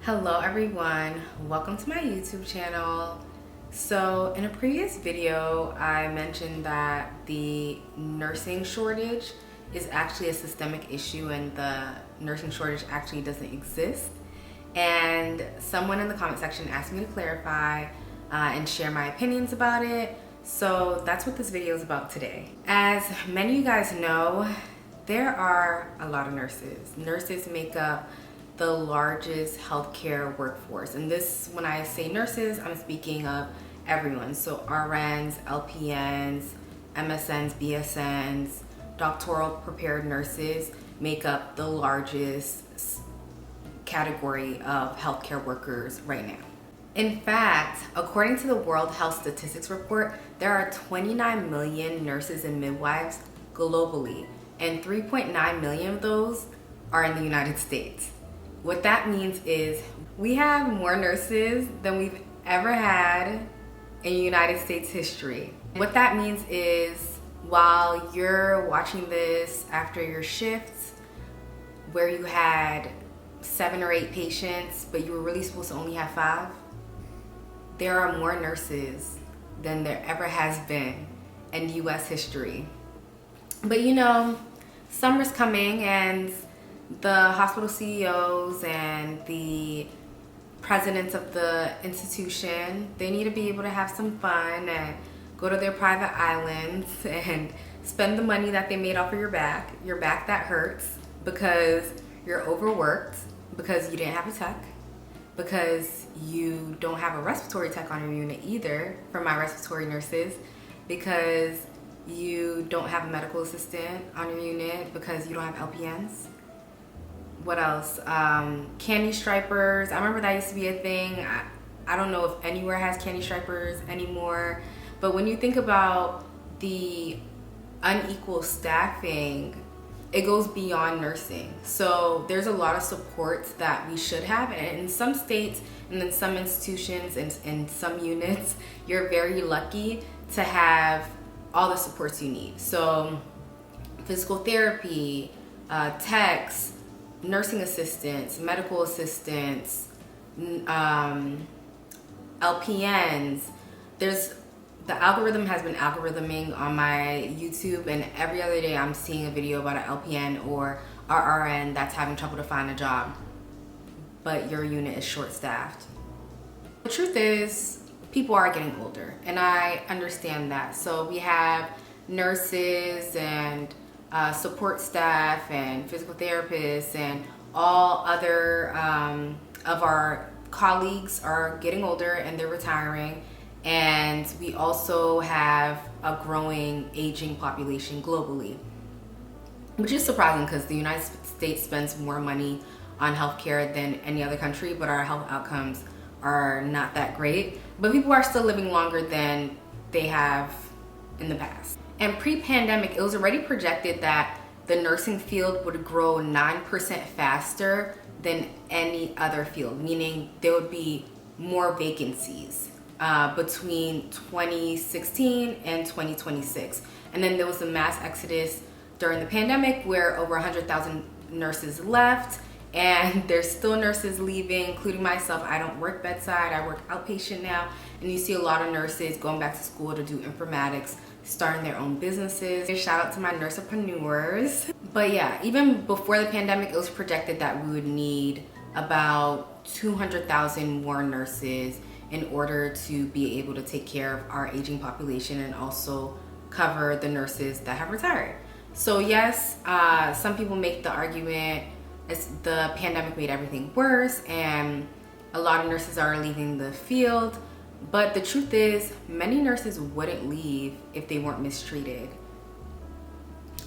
Hello everyone, welcome to my YouTube channel. So in a previous video, I mentioned that the nursing shortage is actually a systemic issue and the nursing shortage actually doesn't exist. And someone in the comment section asked me to clarify and share my opinions about it. So that's what this video is about today. As many of you guys know, there are a lot of nurses. Nurses make up the largest healthcare workforce. And this, when I say nurses, I'm speaking of everyone. So RNs, LPNs, MSNs, BSNs, doctoral prepared nurses make up the largest category of healthcare workers right now. In fact, according to the World Health Statistics Report, there are 29 million nurses and midwives globally, and 3.9 million of those are in the United States. What that means is we have more nurses than we've ever had in United States history. What that means is while you're watching this after your shifts where you had 7 or 8 patients, but you were really supposed to only have 5, there are more nurses than there ever has been in US history. But you know, summer's coming and the hospital CEOs and the presidents of the institution, they need to be able to have some fun and go to their private islands and spend the money that they made off of your back that hurts because you're overworked, because you didn't have a tech, because you don't have a respiratory tech on your unit either, for my respiratory nurses, because you don't have a medical assistant on your unit, because you don't have LPNs. What else? Candy stripers. I remember that used to be a thing. I don't know if anywhere has candy stripers anymore. But when you think about the unequal staffing, it goes beyond nursing. So there's a lot of supports that we should have. And in some states and in some institutions and in some units, you're very lucky to have all the supports you need. So physical therapy, techs, nursing assistants, medical assistants, LPNs. The algorithm has been algorithming on my YouTube, and every other day I'm seeing a video about an LPN or RN that's having trouble to find a job, but your unit is short-staffed. The truth is, people are getting older, and I understand that. So we have nurses and support staff and physical therapists and all other of our colleagues are getting older and they're retiring, and we also have a growing aging population globally, which is surprising because the United States spends more money on healthcare than any other country, but our health outcomes are not that great. But people are still living longer than they have in the past. And pre-pandemic, it was already projected that the nursing field would grow 9% faster than any other field, meaning there would be more vacancies between 2016 and 2026. And then there was a mass exodus during the pandemic where over 100,000 nurses left, and there's still nurses leaving, including myself. I don't work bedside, I work outpatient now, and you see a lot of nurses going back to school to do informatics, starting their own businesses. Shout out to my nursepreneurs. But yeah, even before the pandemic, it was projected that we would need about 200,000 more nurses in order to be able to take care of our aging population and also cover the nurses that have retired. So yes, some people make the argument the pandemic made everything worse and a lot of nurses are leaving the field. But the truth is, many nurses wouldn't leave if they weren't mistreated.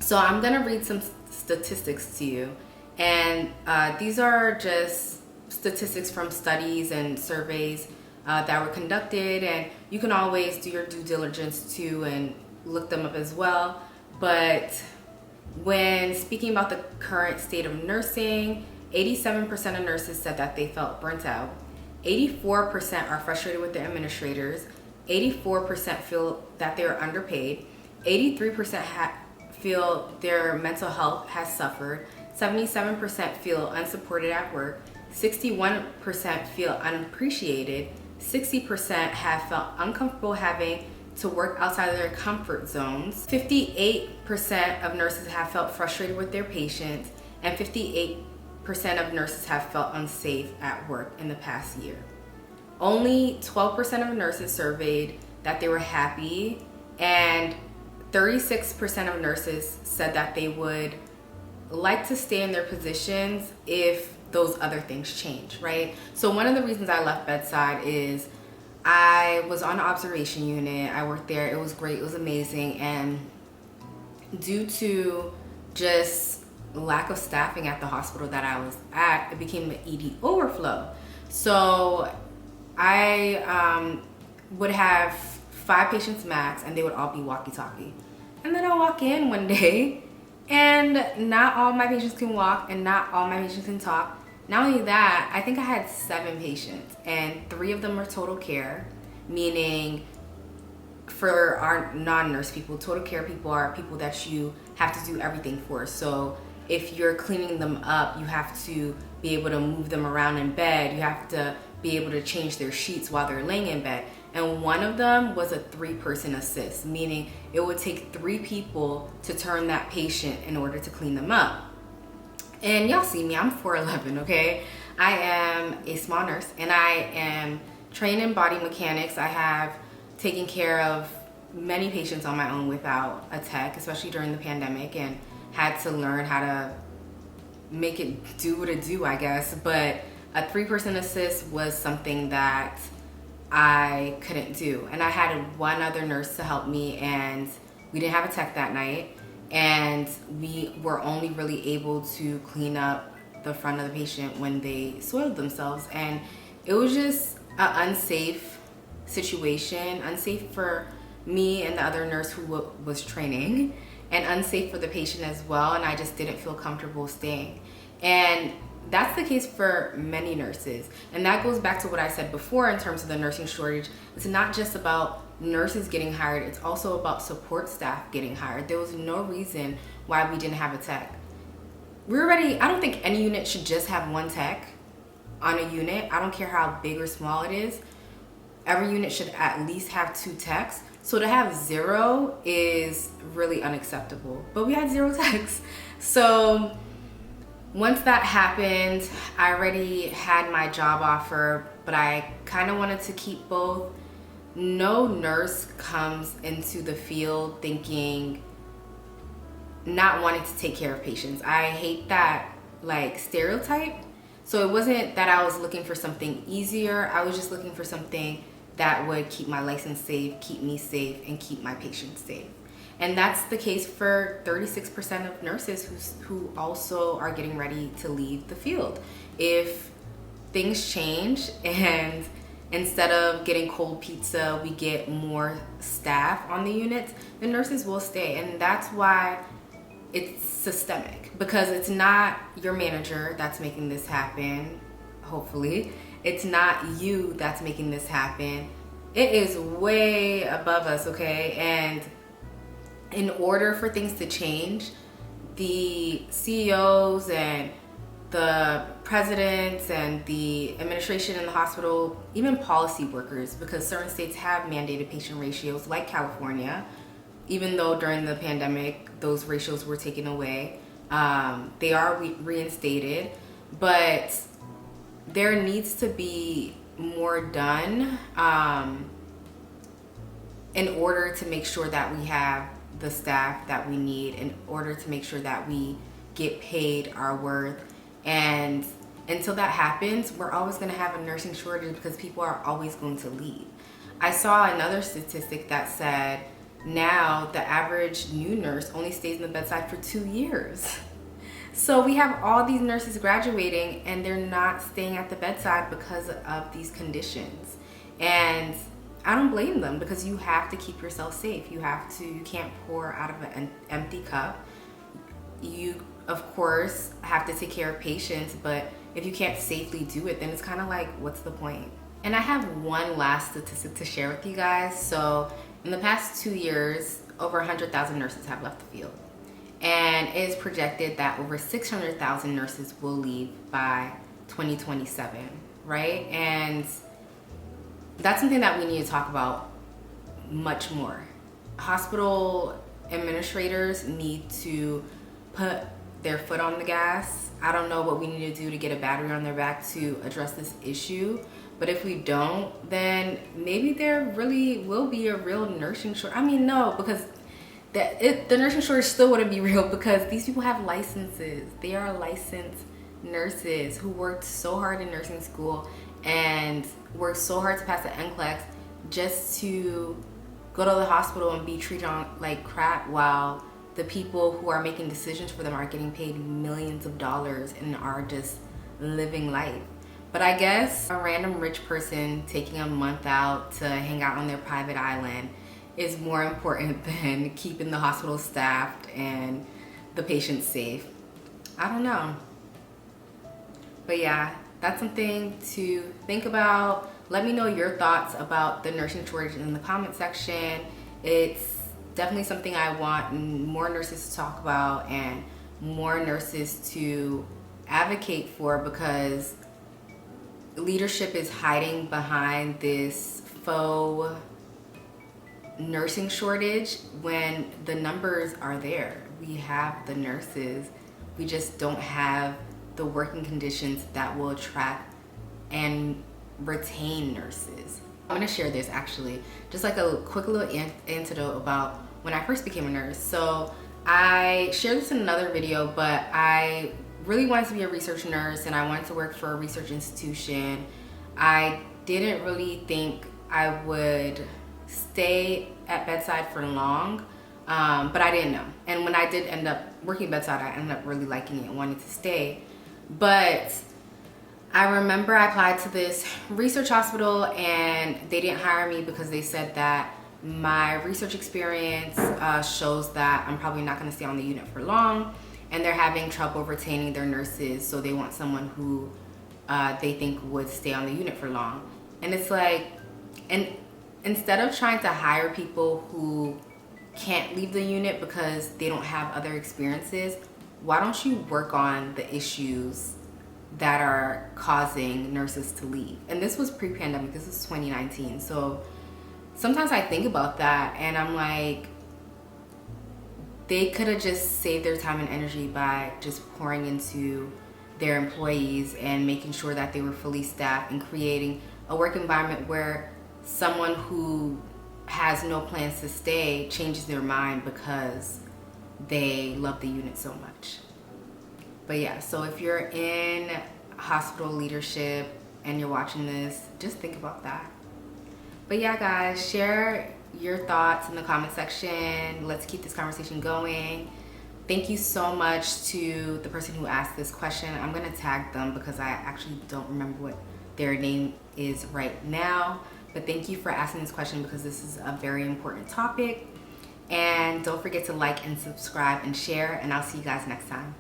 So I'm gonna read some statistics to you. And these are just statistics from studies and surveys that were conducted. And you can always do your due diligence too and look them up as well. But when speaking about the current state of nursing, 87% of nurses said that they felt burnt out. 84% are frustrated with their administrators. 84% feel that they are underpaid. 83% feel their mental health has suffered. 77% feel unsupported at work. 61% feel unappreciated, 60% have felt uncomfortable having to work outside of their comfort zones, 58% of nurses have felt frustrated with their patients, and 58% of nurses have felt unsafe at work in the past year. Only 12% of nurses surveyed that they were happy, and 36% of nurses said that they would like to stay in their positions if those other things change, right? So one of the reasons I left bedside is I was on an observation unit. I worked there. It was great. It was amazing. And due to just lack of staffing at the hospital that I was at, it became an ED overflow. So I would have 5 patients max, and they would all be walkie-talkie. And then I walk in one day, and not all my patients can walk, and not all my patients can talk. Not only that, I think I had 7 patients, and 3 of them are total care, meaning for our non-nurse people, total care people are people that you have to do everything for. So if you're cleaning them up, you have to be able to move them around in bed. You have to be able to change their sheets while they're laying in bed. And one of them was a 3-person assist, meaning it would take 3 people to turn that patient in order to clean them up. And y'all see me, I'm 4'11", okay? I am a small nurse, and I am trained in body mechanics. I have taken care of many patients on my own without a tech, especially during the pandemic, and had to learn how to make it do what it do, I guess. But a 3-person assist was something that I couldn't do. And I had one other nurse to help me, and we didn't have a tech that night. And we were only really able to clean up the front of the patient when they soiled themselves. And it was just an unsafe situation, unsafe for me and the other nurse who was training, and unsafe for the patient as well. And I just didn't feel comfortable staying. And that's the case for many nurses. And that goes back to what I said before in terms of the nursing shortage. It's not just about nurses getting hired, it's also about support staff getting hired. There was no reason why we didn't have a tech. I don't think any unit should just have 1 tech on a unit. I don't care how big or small it is. Every unit should at least have 2 techs. So to have 0 is really unacceptable. But we had 0 techs. So once that happened, I already had my job offer, but I kind of wanted to keep both. No nurse comes into the field not wanting to take care of patients. I hate that stereotype. So it wasn't that I was looking for something easier. I was just looking for something that would keep my license safe, keep me safe, and keep my patients safe. And that's the case for 36% of nurses who also are getting ready to leave the field. If things change and instead of getting cold pizza, we get more staff on the units, the nurses will stay. And that's why it's systemic, because it's not your manager that's making this happen, hopefully. It's not you that's making this happen. It is way above us, okay? And in order for things to change, the CEOs and the presidents and the administration in the hospital, even policy workers, because certain states have mandated patient ratios like California, even though during the pandemic those ratios were taken away. They are reinstated, but there needs to be more done in order to make sure that we have the staff that we need, in order to make sure that we get paid our worth. And until that happens, we're always going to have a nursing shortage because people are always going to leave. I saw another statistic that said now the average new nurse only stays in the bedside for 2 years. So we have all these nurses graduating and they're not staying at the bedside because of these conditions. And I don't blame them, because you have to keep yourself safe. You can't pour out of an empty cup. You, of course, have to take care of patients, but if you can't safely do it, then it's kind of like, what's the point? And I have one last statistic to share with you guys. So in the past 2 years, over 100,000 nurses have left the field. And it is projected that over 600,000 nurses will leave by 2027, right? And that's something that we need to talk about much more. Hospital administrators need to put their foot on the gas. I don't know what we need to do to get a battery on their back to address this issue, but if we don't, then maybe there really will be a real nursing shortage. I mean, no, because the nursing shortage still wouldn't be real, because these people have licenses. They are licensed nurses who worked so hard in nursing school and worked so hard to pass the NCLEX just to go to the hospital and be treated like crap, while the people who are making decisions for them are getting paid millions of dollars and are just living life. But I guess a random rich person taking a month out to hang out on their private island is more important than keeping the hospital staffed and the patients safe. I don't know. But yeah, that's something to think about. Let me know your thoughts about the nursing shortage in the comment section. It's definitely something I want more nurses to talk about and more nurses to advocate for, because leadership is hiding behind this faux nursing shortage when the numbers are there. We have the nurses, we just don't have the working conditions that will attract and retain nurses. I'm gonna share this actually, just like a quick little anecdote about when I first became a nurse. So I shared this in another video, but I really wanted to be a research nurse and I wanted to work for a research institution. I didn't really think I would stay at bedside for long, but I didn't know. And when I did end up working bedside, I ended up really liking it and wanted to stay. But I remember I applied to this research hospital and they didn't hire me because they said that my research experience shows that I'm probably not going to stay on the unit for long, and they're having trouble retaining their nurses, so they want someone who they think would stay on the unit for long. And it's like, and instead of trying to hire people who can't leave the unit because they don't have other experiences, why don't you work on the issues that are causing nurses to leave? And this was pre-pandemic, this was 2019. So sometimes I think about that and I'm like, they could have just saved their time and energy by just pouring into their employees and making sure that they were fully staffed and creating a work environment where someone who has no plans to stay changes their mind because they love the unit so much. But yeah, so if you're in hospital leadership and you're watching this, just think about that. But yeah, guys, share your thoughts in the comment section. Let's keep this conversation going. Thank you so much to the person who asked this question. I'm gonna tag them because I actually don't remember what their name is right now. But thank you for asking this question because this is a very important topic. And don't forget to like and subscribe and share, and I'll see you guys next time.